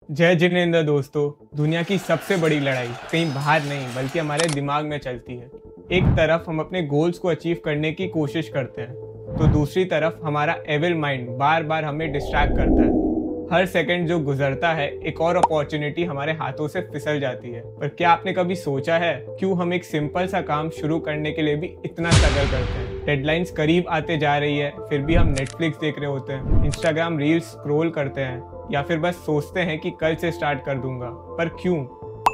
जय जिनेंद्र दोस्तों। दुनिया की सबसे बड़ी लड़ाई कहीं बाहर नहीं बल्कि हमारे दिमाग में चलती है। एक तरफ हम अपने गोल्स को अचीव करने की कोशिश करते हैं तो दूसरी तरफ हमारा एविल माइंड बार बार हमें डिस्ट्रैक्ट करता है। हर सेकंड जो गुजरता है एक और अपॉर्चुनिटी हमारे हाथों से फिसल जाती है। पर क्या आपने कभी सोचा है क्यों हम एक सिंपल सा काम शुरू करने के लिए भी इतना स्ट्रगल करते हैं? डेडलाइंस करीब आते जा रही है फिर भी हम नेटफ्लिक्स देख रहे होते हैं, इंस्टाग्राम रील्स स्क्रॉल करते हैं या फिर बस सोचते हैं कि कल से स्टार्ट कर दूंगा। पर क्यों?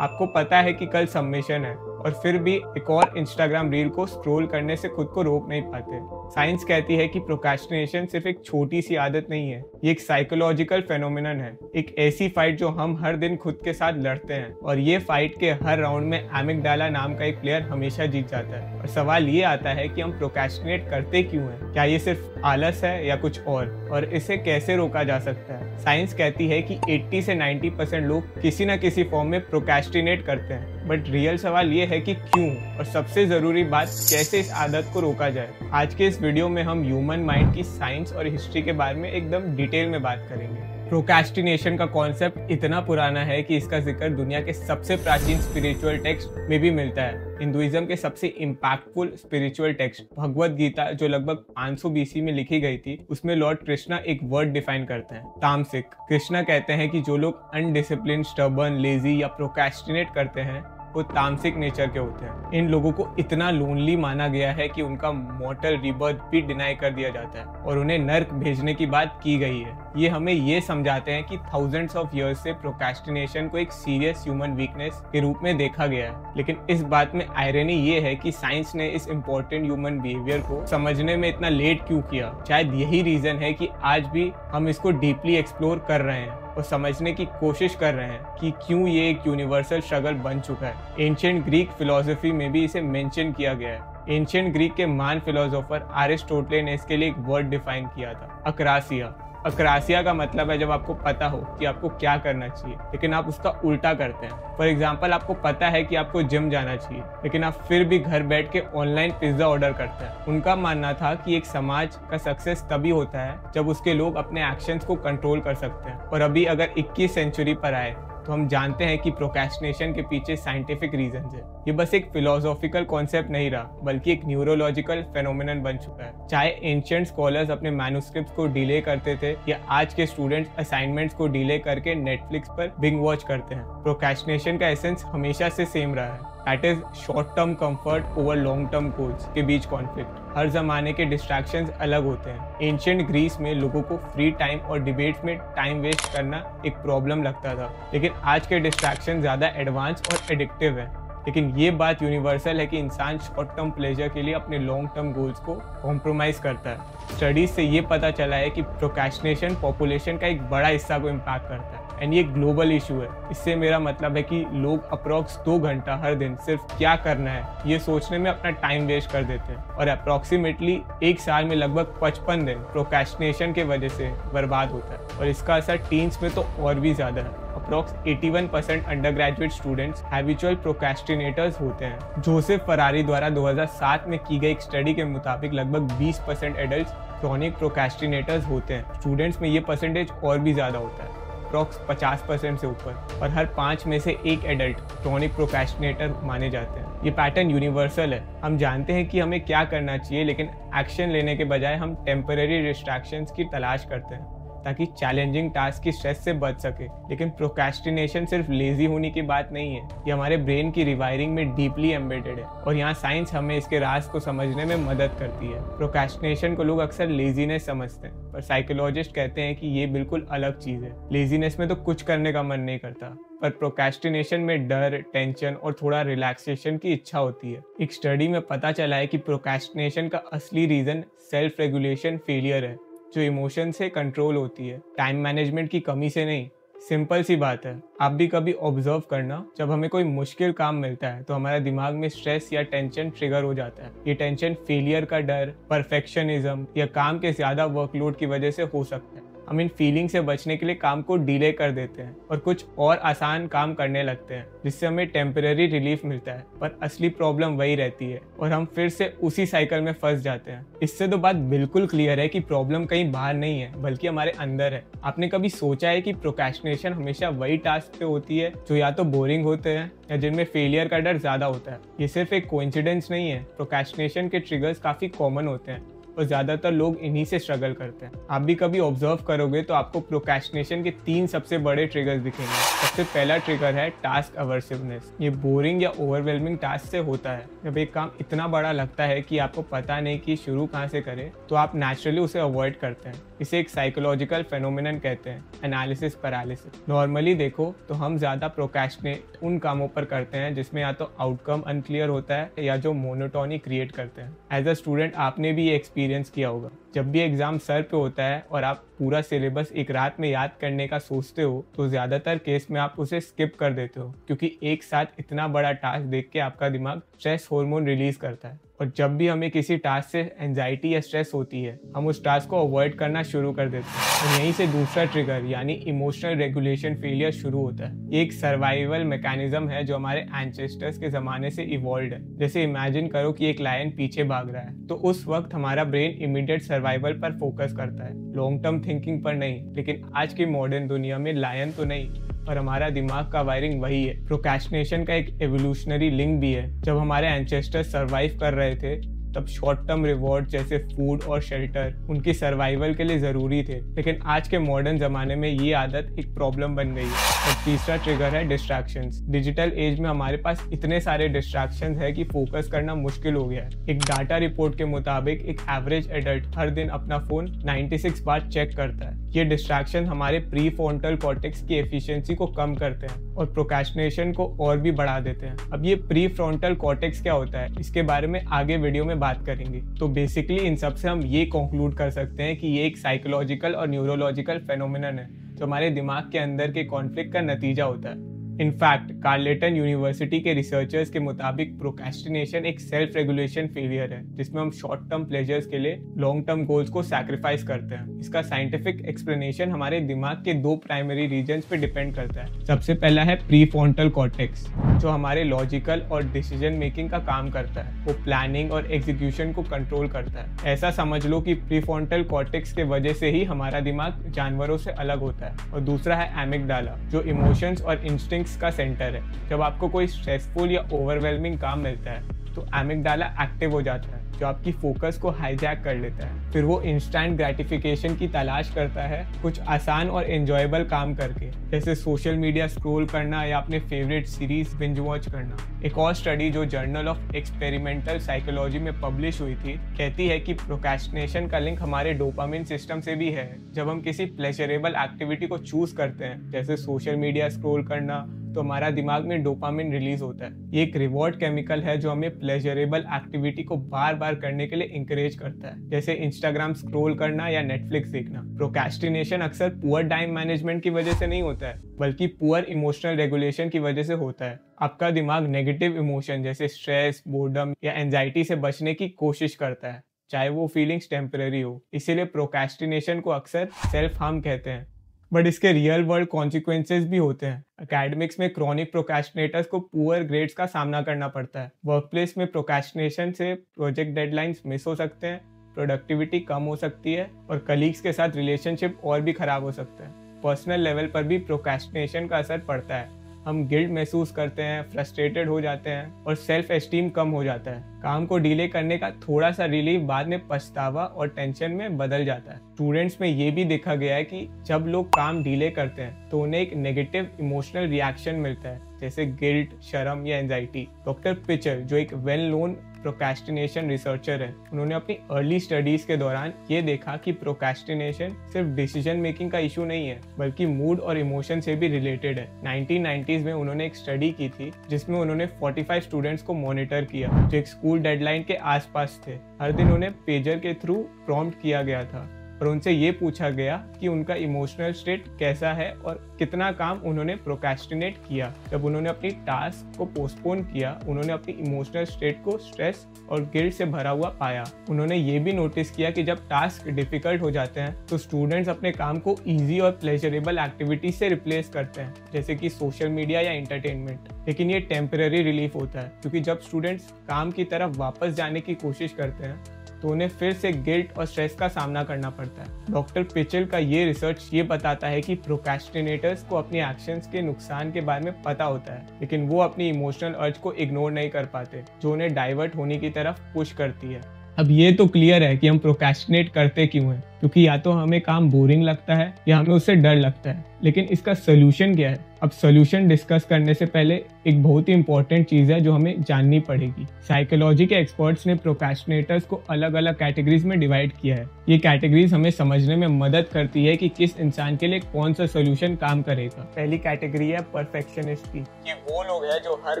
आपको पता है कि कल सबमिशन है और फिर भी एक और इंस्टाग्राम रील को स्क्रॉल करने से खुद को रोक नहीं पाते। साइंस कहती है कि प्रोक्रेस्टिनेशन सिर्फ एक छोटी सी आदत नहीं है, ये एक साइकोलॉजिकल फेनोमेनन है, एक ऐसी फाइट जो हम हर दिन खुद के साथ लड़ते हैं। और ये फाइट के हर राउंड में एमिगडाला नाम का एक प्लेयर हमेशा जीत जाता है। और सवाल ये आता है कि हम प्रोक्रेस्टिनेट करते क्यों हैं? क्या ये सिर्फ आलस है या कुछ और इसे कैसे रोका जा सकता है? साइंस कहती है कि 80 से 90% लोग किसी न किसी फॉर्म में प्रोक्रेस्टिनेट करते हैं। बट रियल सवाल ये है कि क्यों, और सबसे जरूरी बात कैसे इस आदत को रोका जाए। आज के इस वीडियो में हम ह्यूमन माइंड की साइंस और हिस्ट्री के बारे में एकदम डिटेल में बात करेंगे। प्रोक्रेस्टिनेशन का कॉन्सेप्ट इतना पुराना है कि इसका जिक्र दुनिया के सबसे प्राचीन स्पिरिचुअल टेक्स्ट में भी मिलता है। हिंदुइज्म के सबसे impactful spiritual text Bhagavad Gita, जो लगभग 500 बीसी में लिखी गई थी, उसमें लॉर्ड कृष्णा एक वर्ड डिफाइन करते हैं, तामसिक। कृष्णा कहते हैं कि जो लोग अनडिसिप्लिन, स्टबर्न, लेजी या प्रोक्रेस्टिनेट करते हैं वो तामसिक नेचर के होते हैं। इन लोगों को इतना लोनली माना गया है कि उनका मॉर्टल रिबर्थ भी डिनाई कर दिया जाता है और उन्हें नर्क भेजने की बात की गई है। ये हमें ये समझाते हैं कि थाउजेंड्स ऑफ इयर्स से प्रोक्रेस्टिनेशन को एक सीरियस ह्यूमन वीकनेस के रूप में देखा गया है। लेकिन इस बात में आयरनी ये है कि साइंस ने इस इम्पोर्टेंट ह्यूमन बिहेवियर को समझने में इतना लेट क्यों किया। शायद यही रीजन है कि आज भी हम इसको डीपली एक्सप्लोर कर रहे हैं और समझने की कोशिश कर रहे हैं कि क्यों ये एक यूनिवर्सल स्ट्रगल बन चुका है। एंशिएंट ग्रीक फिलोसफी में भी इसे मेंशन किया गया है। एंशिएंट ग्रीक के महान फिलोसोफर अरिस्टोटल ने इसके लिए एक वर्ड डिफाइन किया था, अक्रासिया। अक्रासिया का मतलब है जब आपको पता हो कि आपको क्या करना चाहिए लेकिन आप उसका उल्टा करते हैं। फॉर एग्जाम्पल, आपको पता है कि आपको जिम जाना चाहिए लेकिन आप फिर भी घर बैठ के ऑनलाइन पिज्जा ऑर्डर करते हैं। उनका मानना था कि एक समाज का सक्सेस तभी होता है जब उसके लोग अपने एक्शंस को कंट्रोल कर सकते हैं। और अभी अगर 21 सेंचुरी पर आए तो हम जानते हैं कि प्रोक्रेस्टिनेशन के पीछे साइंटिफिक रीजंस है। ये बस एक फिलोसॉफिकल कॉन्सेप्ट नहीं रहा बल्कि एक न्यूरोलॉजिकल फेनोमेनन बन चुका है। चाहे एंशिएंट स्कॉलर्स अपने मैन्युस्क्रिप्ट्स को डिले करते थे या आज के स्टूडेंट्स असाइनमेंट्स को डिले करके नेटफ्लिक्स पर बिंग वॉच करते हैं, प्रोक्रेस्टिनेशन का एसेंस हमेशा से सेम रहा है। That is short term comfort over long term goals के बीच कॉन्फ्लिक्ट। हर जमाने के डिस्ट्रैक्शंस अलग होते हैं। एंशिएंट ग्रीस में लोगों को फ्री टाइम और डिबेट्स में टाइम वेस्ट करना एक प्रॉब्लम लगता था, लेकिन आज के डिस्ट्रैक्शन ज्यादा एडवांस और एडिक्टिव है। लेकिन ये बात यूनिवर्सल है कि इंसान शॉर्ट टर्म प्लेजर के लिए अपने लॉन्ग टर्म गोल्स को कॉम्प्रोमाइज करता है। स्टडीज से ये पता चला है कि प्रोक्रेस्टिनेशन पॉपुलेशन का एक बड़ा हिस्सा को इम्पैक्ट करता है एंड ये ग्लोबल इशू है। इससे मेरा मतलब है कि लोग अप्रॉक्स 2 घंटा हर दिन सिर्फ क्या करना है ये सोचने में अपना टाइम वेस्ट कर देते हैं और अप्रॉक्सीमेटली एक साल में लगभग 55 दिन प्रोक्रेस्टिनेशन के वजह से बर्बाद होता है। और इसका असर टीन्स में तो और भी ज्यादा है। Approx 81% undergraduate students habitual procrastinators होते हैं। जोसेफ फरारी द्वारा 2007 में की गई एक स्टडी के मुताबिक लगभग 20% एडल्ट क्रॉनिक प्रोक्रेस्टिनेटर्स होते हैं। स्टूडेंट्स में ये परसेंटेज और भी ज्यादा होता है, अप्रॉक्स 50% से ऊपर। और हर 5 में से एक एडल्ट क्रॉनिक प्रोक्रेस्टिनेटर माने जाते हैं। ये पैटर्न यूनिवर्सल है। हम जानते हैं कि हमें क्या करना चाहिए लेकिन एक्शन लेने के बजाय हम टेम्पररी डिस्ट्रैक्शंस की तलाश करते हैं ताकि चैलेंजिंग टास्क की स्ट्रेस से बच सके। लेकिन प्रोक्रेस्टिनेशन सिर्फ लेजी होने की बात नहीं है, ये हमारे ब्रेन की रिवायरिंग में डीपली एम्बेडेड है और यहाँ साइंस हमें इसके राज को समझने में मदद करती है। प्रोक्रेस्टिनेशन को लोग अक्सर लेजीनेस समझते हैं पर साइकोलॉजिस्ट कहते हैं कि ये बिल्कुल अलग चीज है। लेजीनेस में तो कुछ करने का मन नहीं करता पर प्रोक्रेस्टिनेशन में डर, टेंशन और थोड़ा रिलैक्सेशन की इच्छा होती है। एक स्टडी में पता चला है कि प्रोक्रेस्टिनेशन का असली रीजन सेल्फ रेगुलेशन फेलियर है, जो इमोशन से कंट्रोल होती है, टाइम मैनेजमेंट की कमी से नहीं। सिंपल सी बात है, आप भी कभी ऑब्जर्व करना, जब हमें कोई मुश्किल काम मिलता है तो हमारे दिमाग में स्ट्रेस या टेंशन ट्रिगर हो जाता है। ये टेंशन फेलियर का डर, परफेक्शनिज्म या काम के ज्यादा वर्कलोड की वजह से हो सकता है। हम इन फीलिंग से बचने के लिए काम को डिले कर देते हैं और कुछ और आसान काम करने लगते हैं, जिससे हमें टेम्पररी रिलीफ मिलता है, पर असली प्रॉब्लम वही रहती है और हम फिर से उसी साइकिल में फंस जाते हैं। इससे तो बात बिल्कुल क्लियर है कि प्रॉब्लम कहीं बाहर नहीं है बल्कि हमारे अंदर है। आपने कभी सोचा है कि प्रोक्रेस्टिनेशन हमेशा वही टास्क पे होती है जो या तो बोरिंग होते हैं या जिनमें फेलियर का डर ज्यादा होता है? ये सिर्फ एक कोइंसिडेंस नहीं है। प्रोक्रेस्टिनेशन के ट्रिगर्स काफी कॉमन होते हैं और ज्यादातर लोग इन्हीं से स्ट्रगल करते हैं। आप भी कभी ऑब्जर्व करोगे तो आपको प्रोक्रेस्टिनेशन के 3 सबसे बड़े ट्रिगर्स दिखेंगे। सबसे पहला ट्रिगर है टास्क अवर्सिवनेस। ये बोरिंग या ओवरवेलमिंग टास्क से होता है। जब एक काम इतना बड़ा लगता है कि आपको पता नहीं कि शुरू कहाँ से करें, तो आप नेचुरली उसे अवॉइड करते हैं। इसे एक साइकोलॉजिकल फेनोमेनन कहते हैं, एनालिसिस पैरालिसिस। नॉर्मली देखो तो हम ज्यादा प्रोक्रेस्टिनेट उन कामों पर करते हैं जिसमें या तो आउटकम अनक्लियर होता है या जो मोनोटोनी क्रिएट करते हैं। एज अ स्टूडेंट आपने भी ये एक्सपीरियंस किया होगा। जब भी एग्जाम सर पे होता है और आप पूरा सिलेबस एक रात में याद करने का सोचते हो, तो ज्यादातर केस में आप उसे स्किप कर देते हो, क्योंकि एक साथ इतना बड़ा टास्क देख के आपका दिमाग स्ट्रेस हार्मोन रिलीज करता है। और जब भी हमें किसी टास्क से एंजाइटी या स्ट्रेस होती है, हम उस टास्क को अवॉइड करना शुरू कर देते हैं। और यहीं से दूसरा ट्रिगर यानी इमोशनल रेगुलेशन फेलियर शुरू होता है। ये एक सर्वाइवल मैकेनिज्म है जो हमारे एंसेस्टर्स के जमाने से इवॉल्व है। जैसे इमेजिन करो कि एक लायन पीछे भाग रहा है, तो उस वक्त हमारा ब्रेन इमीडिएट सर्वाइवल पर फोकस करता है, लॉन्ग टर्म थिंकिंग पर नहीं। लेकिन आज की मॉडर्न दुनिया में लायन तो नहीं, और हमारा दिमाग का वायरिंग वही है। प्रोक्रेस्टिनेशन का एक एवोल्यूशनरी लिंक भी है। जब हमारे एंसेस्टर्स सर्वाइव कर रहे थे, तब शॉर्ट टर्म रिवॉर्ड जैसे फूड और शेल्टर उनकी सर्वाइवल के लिए जरूरी थे। लेकिन आज के मॉडर्न जमाने में ये आदत एक प्रॉब्लम बन गई है। और तीसरा ट्रिगर है डिस्ट्रैक्शंस। डिजिटल एज में हमारे पास इतने सारे डिस्ट्रैक्शंस है कि फोकस करना मुश्किल हो गया है। एक डाटा रिपोर्ट के मुताबिक एक एवरेज एडल्ट हर दिन अपना फोन 96 बार चेक करता है। ये डिस्ट्रैक्शन हमारे प्री फ्रंटल कॉर्टेक्स की एफिशिएंसी को कम करते हैं और प्रोक्रेस्टिनेशन को और भी बढ़ा देते हैं। अब ये प्री फ्रंटल कॉर्टेक्स क्या होता है, इसके बारे में आगे वीडियो में बात करेंगे। तो बेसिकली इन सब से हम ये कंक्लूड कर सकते हैं कि ये एक साइकोलॉजिकल और न्यूरोलॉजिकल फेनोमेनन है जो हमारे दिमाग के अंदर के कॉन्फ्लिक्ट का नतीजा होता है। इनफैक्ट कार्लेटन यूनिवर्सिटी के रिसर्चर्स के मुताबिक प्रोक्रेस्टिनेशन एक सेल्फ रेगुलेशन फेलियर है, जिसमें हम शॉर्ट टर्म प्लेजर्स के लिए लॉन्ग टर्म गोल्स को सैक्रिफाइस करते हैं। इसका साइंटिफिक एक्सप्लेनेशन हमारे दिमाग के 2 प्राइमरी रीजन्स पे डिपेंड करता है। सबसे पहला है प्रीफ्रंटल कॉर्टेक्स, जो हमारे लॉजिकल और डिसीजन मेकिंग का काम करता है। वो प्लानिंग और एग्जीक्यूशन को कंट्रोल करता है। ऐसा समझ लो कि प्रीफ्रंटल कॉर्टेक्स के वजह से ही हमारा दिमाग जानवरों से अलग होता है। और दूसरा है एमिगडाला, जो इमोशंस और इंस्टिंक्ट्स का सेंटर है। जब आपको कोई स्ट्रेसफुल या ओवरवेलमिंग काम मिलता है, तो एमिगडाला एक्टिव हो जाता है, जो आपकी फोकस को हाईजैक कर लेता है। फिर वो इंस्टेंट ग्रेटिफिकेशन की तलाश करता है, कुछ आसान और एंजॉयबल काम करके, जैसे सोशल मीडिया स्क्रॉल करना या अपने फेवरेट सीरीज बिंज वॉच करना। एक और स्टडी जो जर्नल ऑफ एक्सपेरिमेंटल साइकोलॉजी में पब्लिश हुई थी, कहती है कि प्रोक्रेस्टिनेशन का लिंक हमारे डोपामिन सिस्टम से भी है। जब हम किसी प्लेजरेबल एक्टिविटी को चूज करते हैं, जैसे सोशल मीडिया स्क्रॉल करना, तो हमारा दिमाग में डोपामिन रिलीज होता है। ये एक रिवॉर्ड केमिकल है जो हमें प्लेजरेबल एक्टिविटी को बार बार करने के लिए इंकरेज करता है, जैसे इंस्टाग्राम स्क्रॉल करना या नेटफ्लिक्स देखना। प्रोक्रेस्टिनेशन अक्सर पुअर टाइम मैनेजमेंट की वजह से नहीं होता है, बल्कि पुअर इमोशनल रेगुलेशन की वजह से होता है। आपका दिमाग नेगेटिव इमोशन जैसे स्ट्रेस, बोर्डम या एंजाइटी से बचने की कोशिश करता है, चाहे वो फीलिंग्स टेम्पररी हो। इसीलिए प्रोक्रेस्टिनेशन को अक्सर सेल्फ हार्म कहते हैं। बट इसके रियल वर्ल्ड कॉन्सिक्वेंसेस भी होते हैं। एकेडमिक्स में क्रॉनिक प्रोक्रेस्टिनेटर्स को पुअर ग्रेड्स का सामना करना पड़ता है। वर्कप्लेस में प्रोक्रेस्टिनेशन से प्रोजेक्ट डेडलाइंस मिस हो सकते हैं, प्रोडक्टिविटी कम हो सकती है और कलीग्स के साथ रिलेशनशिप और भी खराब हो सकते हैं। पर्सनल लेवल पर भी प्रोक्रेस्टिनेशन का असर पड़ता है। हम गिल्ट महसूस करते हैं, फ्रस्ट्रेटेड हो जाते हैं और सेल्फ एस्टीम कम हो जाता है। काम को डिले करने का थोड़ा सा रिलीफ बाद में पछतावा और टेंशन में बदल जाता है। स्टूडेंट्स में ये भी देखा गया है कि जब लोग काम डिले करते हैं तो उन्हें एक नेगेटिव इमोशनल रिएक्शन मिलता है, जैसे गिल्ट, शर्म या एंजाइटी। डॉक्टर पिचर, जो एक वेल नोन प्रोक्रेस्टिनेशन रिसर्चर है, उन्होंने अपनी अर्ली स्टडीज के दौरान ये देखा कि प्रोक्रेस्टिनेशन सिर्फ डिसीजन मेकिंग का इशू नहीं है, बल्कि मूड और इमोशन से भी रिलेटेड है। 1990s में उन्होंने एक स्टडी की थी जिसमें उन्होंने 45 स्टूडेंट्स को मॉनिटर किया जो एक स्कूल डेडलाइन के आसपास थे। हर दिन उन्हें पेजर के थ्रू प्रॉम्प्ट किया गया था और उनसे ये पूछा गया कि उनका इमोशनल स्टेट कैसा है और कितना काम उन्होंने प्रोक्रेस्टिनेट किया। जब उन्होंने अपनी टास्क को पोस्टपोन किया, उन्होंने अपनी इमोशनल स्टेट को स्ट्रेस और गिल्ट से भरा हुआ पाया। उन्होंने ये भी नोटिस किया कि जब टास्क डिफिकल्ट हो जाते हैं तो स्टूडेंट्स अपने काम को ईजी और प्लेजरेबल एक्टिविटी से रिप्लेस करते हैं, जैसे कि सोशल मीडिया या एंटरटेनमेंट। लेकिन ये टेम्पररी रिलीफ होता है, क्योंकि जब स्टूडेंट्स काम की तरफ वापस जाने की कोशिश करते हैं तो उन्हें फिर से गिल्ट और स्ट्रेस का सामना करना पड़ता है। डॉक्टर पिचल का ये रिसर्च ये बताता है कि प्रोक्रेस्टिनेटर्स को अपनी एक्शंस के नुकसान के बारे में पता होता है, लेकिन वो अपनी इमोशनल अर्ज को इग्नोर नहीं कर पाते, जो उन्हें डाइवर्ट होने की तरफ पुश करती है। अब ये तो क्लियर है कि हम प्रोक्रेस्टिनेट करते क्यों हैं, क्योंकि या तो हमें काम बोरिंग लगता है या हमें उससे डर लगता है। लेकिन इसका सोल्यूशन क्या है? अब सोल्यूशन डिस्कस करने से पहले एक बहुत ही इंपॉर्टेंट चीज है जो हमें जाननी पड़ेगी। साइकोलॉजी के एक्सपर्ट्स ने प्रोक्रेस्टिनेटर्स को अलग अलग कैटेगरीज में डिवाइड किया है। ये कैटेगरीज हमें समझने में मदद करती है कि किस इंसान के लिए कौन सा सोल्यूशन काम करेगा। पहली कैटेगरी है परफेक्शनिस्ट की। ये वो लोग हैं जो हर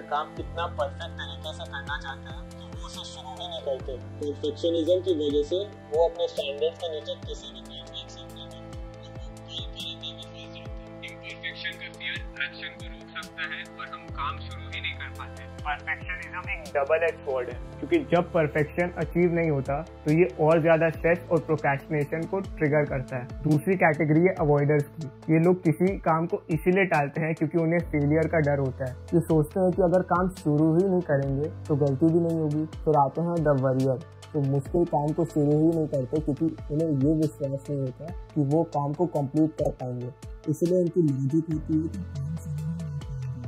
काम इतना परफेक्ट तरीके से करना चाहते हैं कि वो उसे शुरू ही नहीं करते। परफेक्शनिज्म की वजह से वो अपने स्टैंडर्ड के नीचे किसी भी काम को एक्सेप्ट नहीं करते। इम्परफेक्शन का फियर एक्शन को रोक सकता है और हम काम शुरू ही नहीं कर पाते। परफेक्शनिज्म एक डबल एज स्वॉर्ड है, क्योंकि जब परफेक्शन अचीव नहीं होता तो ये और ज्यादा स्ट्रेस और प्रोक्रेस्टिनेशन को ट्रिगर करता है। दूसरी कैटेगरी है अवॉइडर्स की। ये लोग किसी काम को इसीलिए टालते हैं क्योंकि उन्हें फेलियर का डर होता है। ये सोचते हैं कि अगर काम शुरू ही नहीं करेंगे तो गलती भी नहीं होगी। फिर आते हैं द वरियर, तो मुश्किल काम को शुरू ही नहीं करते क्योंकि उन्हें ये विश्वास नहीं होता कि वो काम को कंप्लीट कर पाएंगे, इसलिए उनकी लॉजिक होती है कि काम शुरू नहीं पाएंगे।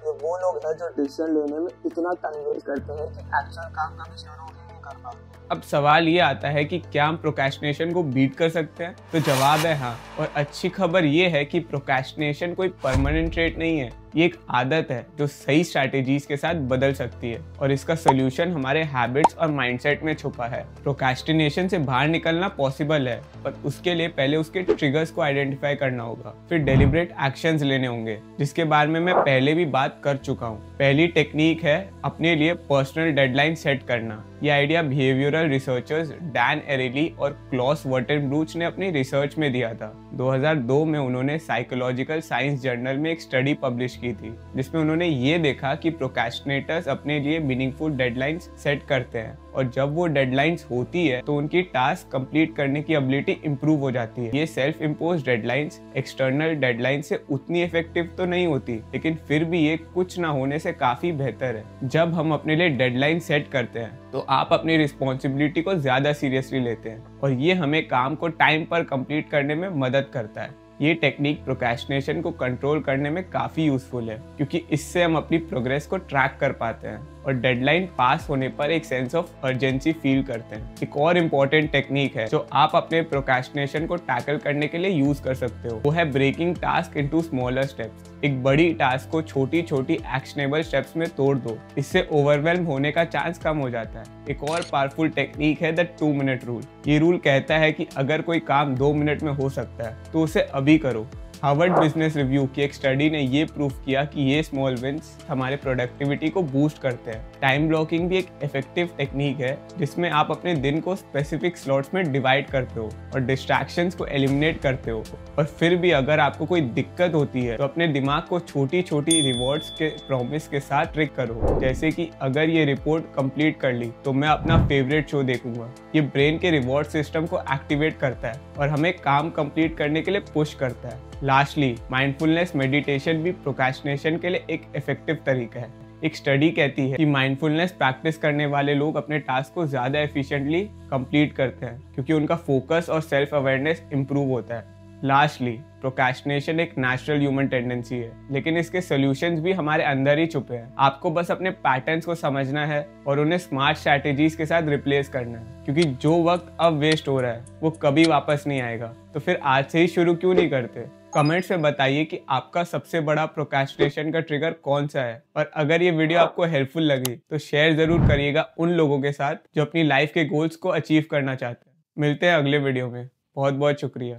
ये वो लोग हैं जो डिसीजन लेने में इतना टाइम वेस्ट करते हैं कि एक्चुअल काम कभी शुरू ही नहीं कर पाते। अब सवाल ये आता है कि क्या हम प्रोक्रेस्टिनेशन को बीट कर सकते हैं? तो जवाब है हाँ। और अच्छी खबर ये है कि प्रोक्रेस्टिनेशन कोई परमानेंट ट्रेट नहीं है, ये एक आदत है जो सही स्ट्रैटेजीज के साथ बदल सकती है, और इसका सोल्यूशन हमारे हैबिट्स और माइंडसेट में छुपा है। प्रोक्रेस्टिनेशन से बाहर निकलना पॉसिबल है, पर उसके लिए पहले उसके ट्रिगर्स को आइडेंटिफाई करना होगा, फिर डेलिब्रेट एक्शंस लेने होंगे, जिसके बारे में मैं पहले भी बात कर चुका हूँ। पहली टेक्निक है अपने लिए पर्सनल डेडलाइन सेट करना। ये आइडिया बिहेवियरल रिसर्चर्स डैन एरेली और क्लॉस वर्टेनब्रूच ने अपनी रिसर्च में दिया था। 2002 में उन्होंने साइकोलॉजिकल साइंस जर्नल में एक स्टडी पब्लिश की थी, जिसमें उन्होंने ये देखा कि प्रोक्रेस्टिनेटर्स अपने लिए मीनिंगफुल डेडलाइंस सेट करते हैं, और जब वो डेडलाइंस होती है तो उनकी टास्क कंप्लीट करने की एबिलिटी इंप्रूव हो जाती है। ये self impose deadlines external deadline से उतनी इफेक्टिव तो नहीं होती, लेकिन फिर भी ये कुछ ना होने से काफी बेहतर है। जब हम अपने लिए डेडलाइन सेट करते हैं तो आप अपनी रिस्पॉन्सिबिलिटी को ज्यादा सीरियसली लेते हैं, और ये हमें काम को टाइम पर कंप्लीट करने में मदद करता है। ये टेक्निक प्रोक्रेस्टिनेशन को कंट्रोल करने में काफी यूजफुल है, क्योंकि इससे हम अपनी प्रोग्रेस को ट्रैक कर पाते हैं और डेडलाइन पास होने पर एक सेंस ऑफ अर्जेंसी फील करते हैं। एक और इम्पोर्टेंट टेक्निक है जो आप अपने प्रोक्रेस्टिनेशन को टैकल करने के लिए यूज कर सकते हो, वो है breaking task into smaller steps. एक बड़ी टास्क को छोटी छोटी एक्शनेबल स्टेप्स में तोड़ दो, इससे ओवरवेल्म होने का चांस कम हो जाता है। एक और पावरफुल टेक्निक है द 2 मिनट रूल। ये रूल कहता है कि अगर कोई काम 2 मिनट में हो सकता है तो उसे अभी करो। हार्वर्ड बिजनेस रिव्यू की एक स्टडी ने ये प्रूव किया कि ये स्मॉल विंस हमारे प्रोडक्टिविटी को बूस्ट करते हैं। टाइम ब्लॉकिंग भी एक इफेक्टिव टेक्निक है, जिसमें आप अपने दिन को स्पेसिफिक स्लॉट्स में डिवाइड करते हो और डिस्ट्रैक्शंस को एलिमिनेट करते हो। और फिर भी अगर आपको कोई दिक्कत होती है तो अपने दिमाग को छोटी छोटी रिवॉर्ड्स के प्रॉमिस के साथ ट्रिक करो, जैसे कि अगर ये रिपोर्ट कंप्लीट कर ली तो मैं अपना फेवरेट शो देखूंगा। ये ब्रेन के रिवॉर्ड सिस्टम को एक्टिवेट करता है और हमें काम कंप्लीट करने के लिए पुश करता है। लास्टली, माइंडफुलनेस मेडिटेशन भी प्रोक्रेस्टिनेशन के लिए एक इफेक्टिव तरीका है। एक स्टडी कहती है कि माइंडफुलनेस प्रैक्टिस करने वाले लोग अपने टास्क को ज्यादा एफिशिएंटली कंप्लीट करते हैं, क्योंकि उनका फोकस और सेल्फ अवेयरनेस इंप्रूव होता है। लास्टली, प्रोक्रेस्टिनेशन एक नेचुरल ह्यूमन टेंडेंसी है, लेकिन इसके सॉल्यूशंस भी हमारे अंदर ही छुपे हैं। आपको बस अपने पैटर्न्स को समझना है और उन्हें स्मार्ट स्ट्रैटेजीज के साथ रिप्लेस करना है, क्योंकि जो वक्त अब वेस्ट हो रहा है वो कभी वापस नहीं आएगा। तो फिर आज से ही शुरू क्यों नहीं करते? कमेंट्स में बताइए कि आपका सबसे बड़ा प्रोक्रेस्टिनेशन का ट्रिगर कौन सा है, और अगर ये वीडियो आपको हेल्पफुल लगी तो शेयर जरूर करिएगा उन लोगों के साथ जो अपनी लाइफ के गोल्स को अचीव करना चाहते हैं। मिलते हैं अगले वीडियो में। बहुत बहुत शुक्रिया।